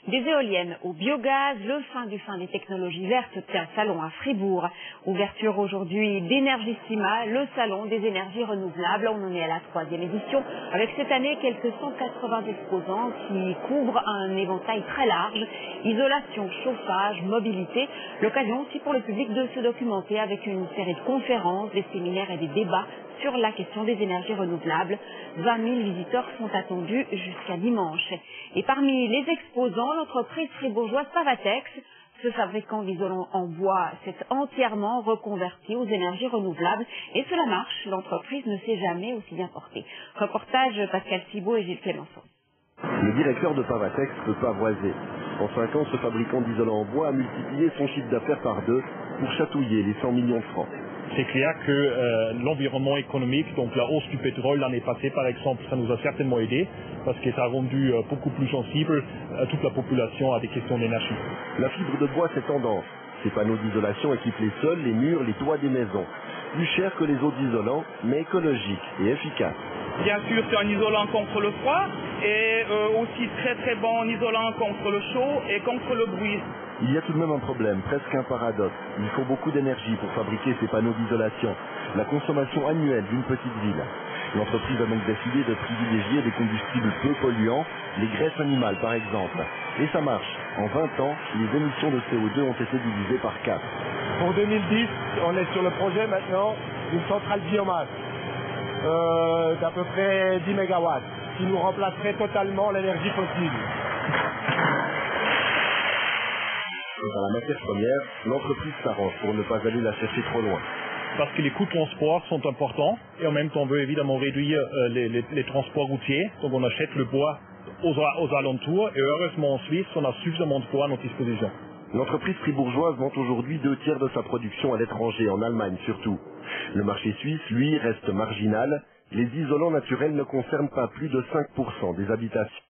Des éoliennes au biogaz, le fin des technologies vertes tient salon à Fribourg. Ouverture aujourd'hui d'Energissima, le salon des énergies renouvelables. On en est à la 3e édition avec cette année quelques 180 exposants qui couvrent un éventail très large. Isolation, chauffage, mobilité. L'occasion aussi pour le public de se documenter avec une série de conférences, des séminaires et des débats sur la question des énergies renouvelables. 20 000 visiteurs sont attendus jusqu'à dimanche. Et parmi les exposants, l'entreprise fribourgeoise Pavatex, ce fabricant d'isolants en bois, s'est entièrement reconverti aux énergies renouvelables. Et cela marche, l'entreprise ne s'est jamais aussi bien portée. Reportage Pascal Thibault et Gilles Clémenceau. Le directeur de Pavatex peut pavoiser. En 5 ans, ce fabricant d'isolants en bois a multiplié son chiffre d'affaires par 2 pour chatouiller les 100 millions de francs. C'est clair que l'environnement économique, donc la hausse du pétrole l'année passée par exemple, ça nous a certainement aidé parce que ça a rendu beaucoup plus sensible toute la population à des questions d'énergie. La fibre de bois, c'est tendance. Ces panneaux d'isolation équipent les sols, les murs, les toits des maisons. Plus cher que les autres isolants, mais écologique et efficace. Bien sûr, c'est un isolant contre le froid et aussi très bon en isolant contre le chaud et contre le bruit. Il y a tout de même un problème, presque un paradoxe. Il faut beaucoup d'énergie pour fabriquer ces panneaux d'isolation. La consommation annuelle d'une petite ville. L'entreprise a donc décidé de privilégier des combustibles peu polluants, les graisses animales par exemple. Et ça marche. En 20 ans, les émissions de CO2 ont été divisées par 4. Pour 2010, on est sur le projet maintenant d'une centrale biomasse d'à peu près 10 MW qui nous remplacerait totalement l'énergie fossile. Quant à la matière première, l'entreprise s'arrange pour ne pas aller la chercher trop loin. Parce que les coûts de transport sont importants et en même temps on veut évidemment réduire les transports routiers. Donc on achète le bois aux alentours et heureusement en Suisse on a suffisamment de bois à notre disposition. L'entreprise fribourgeoise vend aujourd'hui 2/3 de sa production à l'étranger, en Allemagne surtout. Le marché suisse, lui, reste marginal. Les isolants naturels ne concernent pas plus de 5% des habitations.